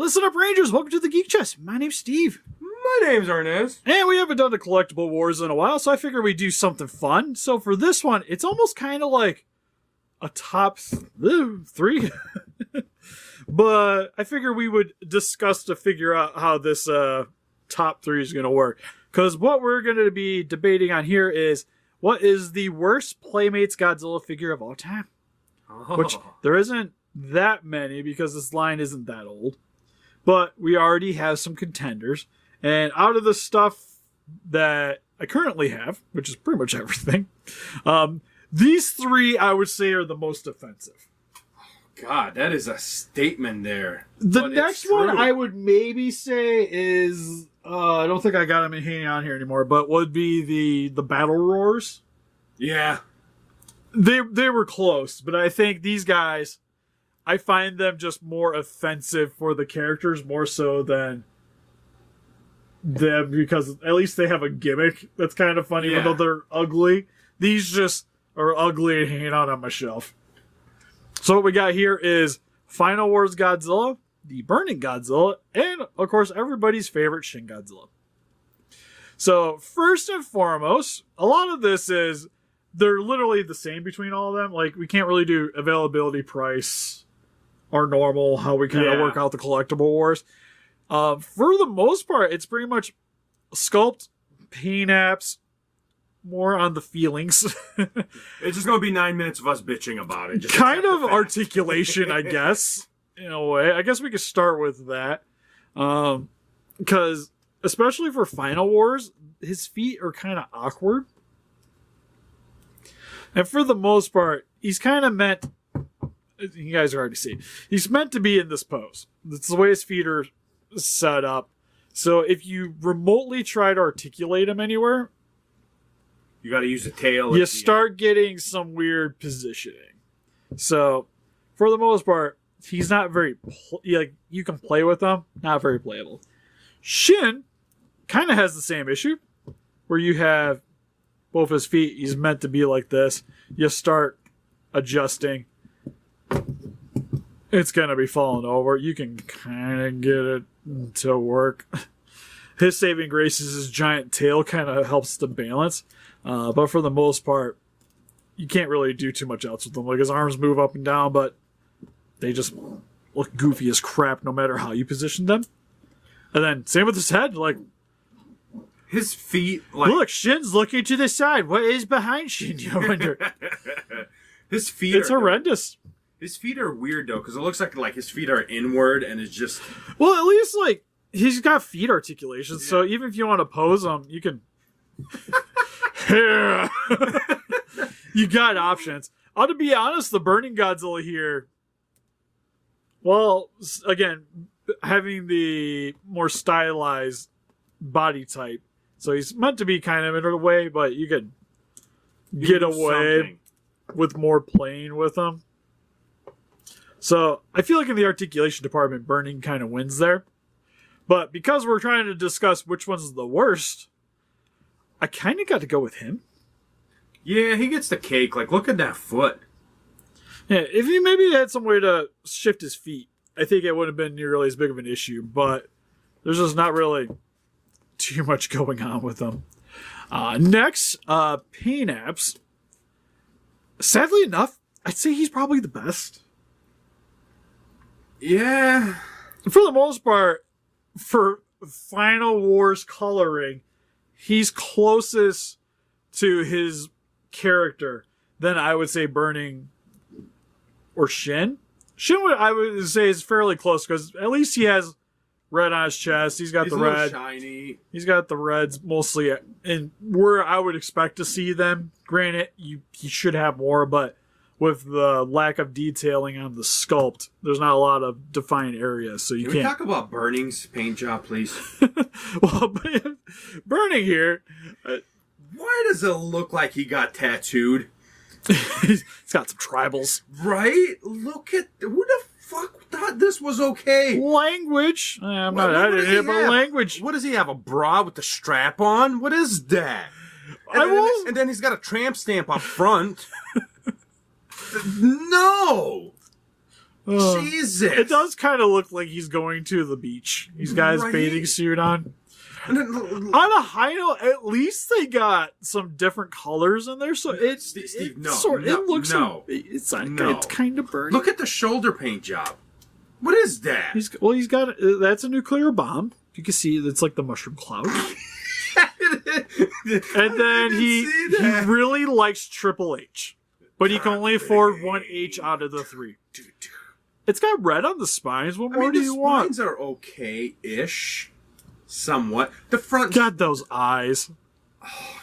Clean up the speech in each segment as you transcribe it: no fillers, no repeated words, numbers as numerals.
Listen up, Rangers. Welcome to the Geek Chest. My name's Steve. My name's Arnes. And we haven't done the Collectible Wars in a while, so I figured we'd do something fun. So for this one, it's almost kind of like a top three. But I figured we would discuss to figure out how this top three is going to work. Because what we're going to be debating on here is, what is the worst Playmates Godzilla figure of all time? Oh. Which there isn't that many because this line isn't that old. But we already have some contenders. And out of the stuff that I currently have, which is pretty much everything, these three I would say are the most offensive. God, that is a statement there. The next one I would maybe say is, I don't think I got them hanging on here anymore, but would be the Battle Roars. Yeah. They were close, but I think these guys, I find them just more offensive for the characters more so than them, because at least they have a gimmick that's kind of funny, even though they're ugly. These just are ugly and hanging out on my shelf. So what we got here is Final Wars Godzilla, the Burning Godzilla, and of course everybody's favorite Shin Godzilla. So first and foremost, a lot of this is they're literally the same between all of them. Like, we can't really do availability, price, or normal, how we kind of work out the Collectible Wars. For the most part, it's pretty much sculpt, paint apps, more on the feelings. It's just going to be 9 minutes of us bitching about it. Just kind of articulation, I guess, in a way. I guess we could start with that. Because, especially for Final Wars, his feet are kind of awkward. And for the most part, he's kind of meant... You guys already see. He's meant to be in this pose. That's the way his feet are set up. So if you remotely try to articulate him anywhere, you got to use the tail. You start getting some weird positioning. So for the most part, he's not very like, you can play with him, not very playable. Shin kind of has the same issue, where you have both his feet. He's meant to be like this. You start adjusting, it's going to be falling over. You can kind of get it to work. His saving grace is his giant tail kind of helps to balance. But for the most part, you can't really do too much else with them. Like, his arms move up and down, but they just look goofy as crap no matter how you position them. And then same with his head. Like, his feet, like, look, Shin's looking to the side. What is behind Shin, you wonder? His feet it's horrendous. His feet are weird, though, because it looks like his feet are inward, and it's just... Well, at least, like, he's got feet articulation, so even if you want to pose him, you can... You got options. To be honest, the Burning Godzilla here... Well, again, having the more stylized body type, so he's meant to be kind of in a way, but you could get away with more playing with him. So I feel like in the articulation department, Burning kind of wins there. But because we're trying to discuss which one's the worst, I kind of got to go with him. Yeah, he gets the cake. Like, look at that foot. Yeah, if he maybe had some way to shift his feet, I think it would have been nearly as big of an issue. But there's just not really too much going on with him. Next, paint apps. Sadly enough, I'd say he's probably the best. Yeah. For the most part, for Final Wars coloring, he's closest to his character than I would say Burning or Shin. Shin, I would say, is fairly close because at least he has red on his chest. He's got the red. Shiny. He's got the reds mostly in where I would expect to see them. Granted, he should have more, but with the lack of detailing on the sculpt, there's not a lot of defined areas, so you Can can't... we talk about Burning's paint job, please? Well, Burning here... why does it look like he got tattooed? He's got some tribals. Right? Look at... Who the fuck thought this was okay? Language. I'm not editing it, but language. What does he have? A bra with the strap on? What is that? And then he's got a tramp stamp up front. No! Jesus! It does kind of look like he's going to the beach. He's got his bathing suit on. On a high note, at least they got some different colors in there, so it looks it's kind of burning. Look at the shoulder paint job. What is that? He's got that's a nuclear bomb. You can see it's like the mushroom cloud. And then he really likes Triple H, but he can only afford one H out of the 3. It's got red on the spines. What more do you want? The spines are okay-ish. Somewhat. The front... God, those eyes.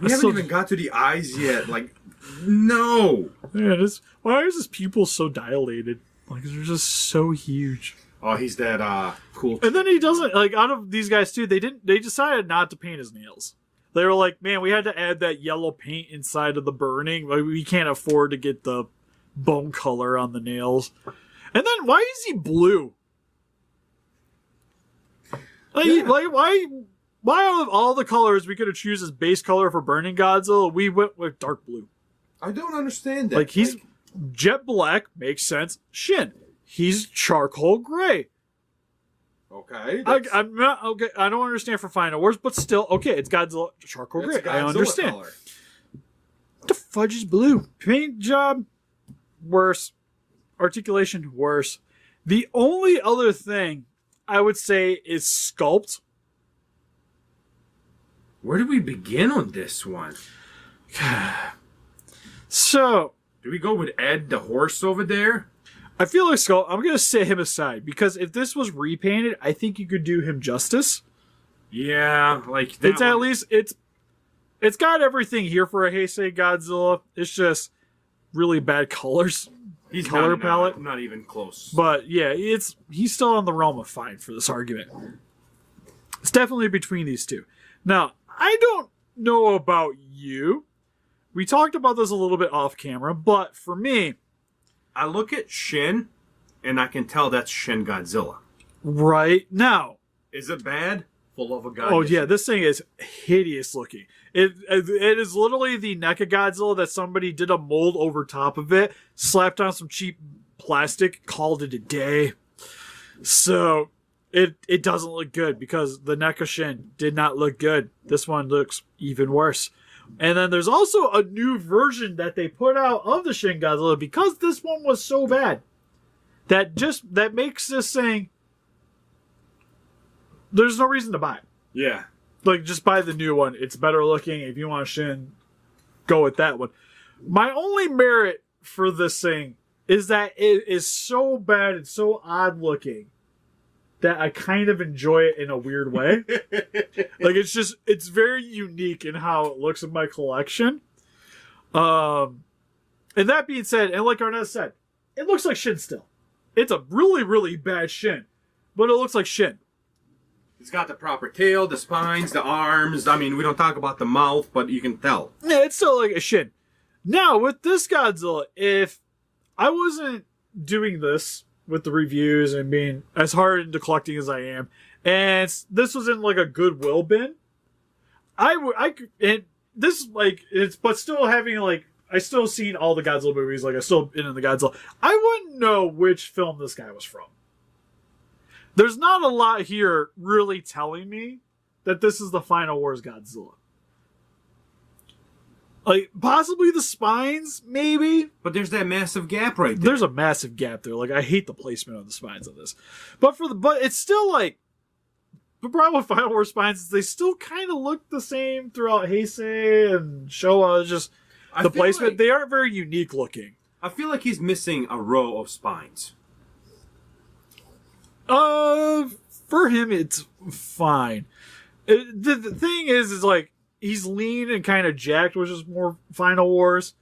We haven't even got to the eyes yet. Like, no. Yeah, why is his pupil so dilated? Like, they're just so huge. Oh, he's that cool. And then he doesn't, like, out of these guys, too, they decided not to paint his nails. They were like, man, we had to add that yellow paint inside of the burning. Like, we can't afford to get the bone color on the nails. And then, why is he blue? Like why out of all the colors we could have choose as base color for Burning Godzilla, we went with dark blue. I don't understand that. Like, he's jet black, makes sense. Shin, he's charcoal gray. Okay. I'm not okay. I don't understand for Final Wars, but still, okay, it's Godzilla charcoal gray. I understand. Color. The fudge is blue. Paint job, worse. Articulation, worse. The only other thing I would say is sculpt. Where do we begin on this one? So, do we go with Ed the horse over there? I feel like sculpt. I'm going to set him aside because if this was repainted, I think you could do him justice. Yeah, like that it's one. At least it's got everything here for a Heisei Godzilla. It's just really bad colors. He's color palette. Not even close. But yeah, he's still in the realm of fine for this argument. It's definitely between these two. Now, I don't know about you. We talked about this a little bit off camera, but for me, I look at Shin and I can tell that's Shin Godzilla. Right now, is it bad? Full of a god. Oh yeah, this thing is hideous looking. It is literally the NECA Godzilla that somebody did a mold over top of it, slapped on some cheap plastic, called it a day. So it doesn't look good because the NECA Shin did not look good. This one looks even worse. And then there's also a new version that they put out of the Shin Godzilla because this one was so bad. That makes this thing, there's no reason to buy it. Yeah. Like, just buy the new one. It's better looking. If you want Shin, go with that one. My only merit for this thing is that it is so bad and so odd looking that I kind of enjoy it in a weird way. Like, it's very unique in how it looks in my collection. And that being said, and like Arnes said, it looks like Shin still. It's a really, really bad Shin, but it looks like Shin. It's got the proper tail, the spines, the arms. I mean, we don't talk about the mouth, but you can tell. Yeah, it's still like a Shin. Now, with this Godzilla, if I wasn't doing this with the reviews and being as hard into collecting as I am, and this was in like a Goodwill bin, but still having like, I still seen all the Godzilla movies, like I still been in the Godzilla. I wouldn't know which film this guy was from. There's not a lot here really telling me that this is the Final Wars Godzilla. Like, possibly the spines, maybe? But there's that massive gap right there. There's a massive gap there. Like, I hate the placement of the spines on this. But it's still like, the problem with Final Wars spines is they still kind of look the same throughout Heisei and Showa. Just the placement, they aren't very unique looking. I feel like he's missing a row of spines. For him, it's fine. The thing is like, he's lean and kind of jacked, which is more Final Wars.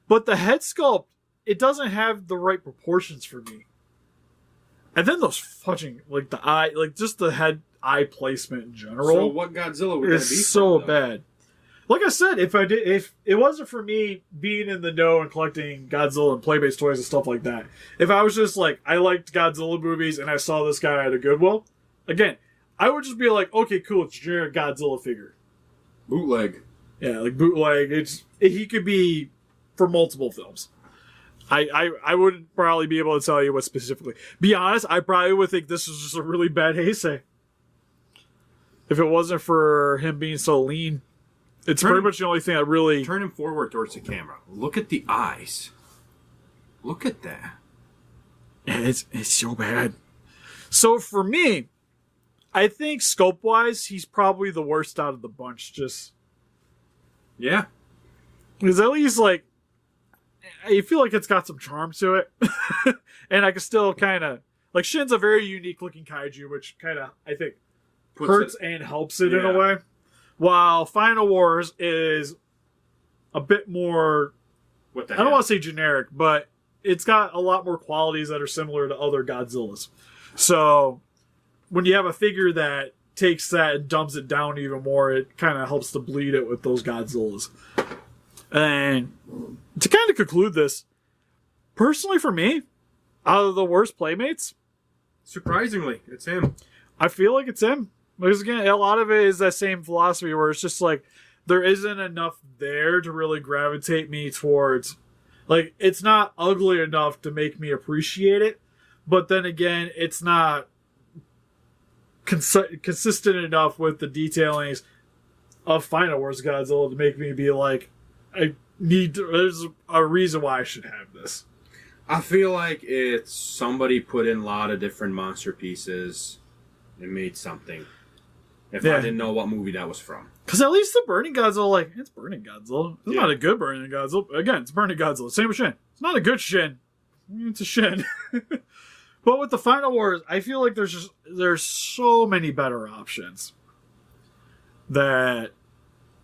But the head sculpt, it doesn't have the right proportions for me. And then those fudging, like the eye, like just the head eye placement in general. So what Godzilla would that be? Is so bad. Like I said, if it wasn't for me being in the know and collecting Godzilla and Playmates toys and stuff like that, if I was just like, I liked Godzilla movies and I saw this guy at a Goodwill, again, I would just be like, okay, cool, it's a generic Godzilla figure. Bootleg. Yeah, like bootleg. He could be for multiple films. I wouldn't probably be able to tell you what specifically. Be honest, I probably would think this was just a really bad Heisei. If it wasn't for him being so lean. It's pretty much the only thing that really... Turn him forward towards the camera. Look at the eyes. Look at that. It's so bad. So for me, I think scope-wise, he's probably the worst out of the bunch. Just... Yeah. Because at least, like... I feel like it's got some charm to it. And I can still kind of... Like, Shin's a very unique-looking kaiju, which kind of, I think, hurts and helps it in a way. While Final Wars is a bit more... What the I don't want to say generic, but it's got a lot more qualities that are similar to other Godzillas. So, when you have a figure that takes that and dumps it down even more, it kind of helps to bleed it with those Godzillas. And to kind of conclude this, personally for me, out of the worst Playmates... Surprisingly, it's him. I feel like it's him. Because again, a lot of it is that same philosophy where it's just like, there isn't enough there to really gravitate me towards... Like, it's not ugly enough to make me appreciate it, but then again, it's not consistent enough with the detailings of Final Wars Godzilla to make me be like, there's a reason why I should have this. I feel like it's somebody put in a lot of different monster pieces and made something. If I didn't know what movie that was from. Because at least the Burning Godzilla, like, it's Burning Godzilla. It's not a good Burning Godzilla. Again, it's Burning Godzilla. Same with Shin. It's not a good Shin. It's a Shin. But with the Final Wars, I feel like there's so many better options that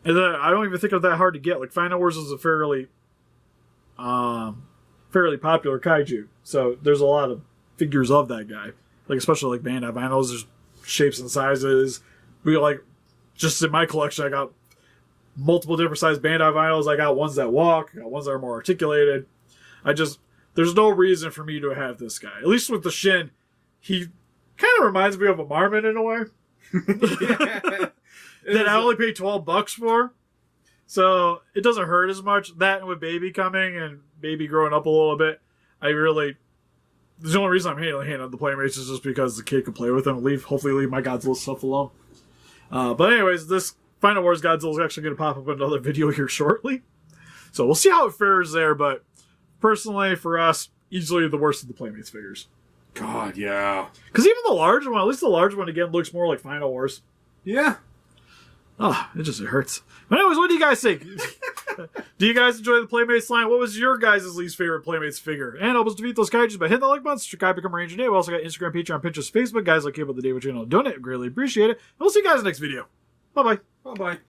I don't even think of that hard to get. Like, Final Wars is a fairly popular kaiju. So there's a lot of figures of that guy. Like, especially like Bandai Vinyls, there's shapes and sizes. We like, just in my collection, I got multiple different size Bandai Vinyls. I got ones that walk, I got ones that are more articulated. There's no reason for me to have this guy. At least with the Shin, he kind of reminds me of a Marmot in a way. That I only paid $12 for. So it doesn't hurt as much. That and with Baby coming and Baby growing up a little bit, the only reason I'm handing out the Playmates is just because the kid can play with them and hopefully leave my Godzilla stuff alone. But anyways, this Final Wars Godzilla is actually going to pop up in another video here shortly. So we'll see how it fares there, but personally, for us, easily the worst of the Playmates figures. God, yeah. Because even the large one, at least the large one, again, looks more like Final Wars. Yeah. Oh, it hurts. But anyways, what do you guys think? Do you guys enjoy the Playmates line? What was your guys' least favorite Playmates figure? And help us defeat those kaijus by hitting the like button, subscribe, become a Ranger today. We also got Instagram, Patreon, Pinterest, Facebook. Guys like Cable the Day with channel. Donate. Greatly appreciate it. And we'll see you guys in the next video. Bye-bye. Bye-bye.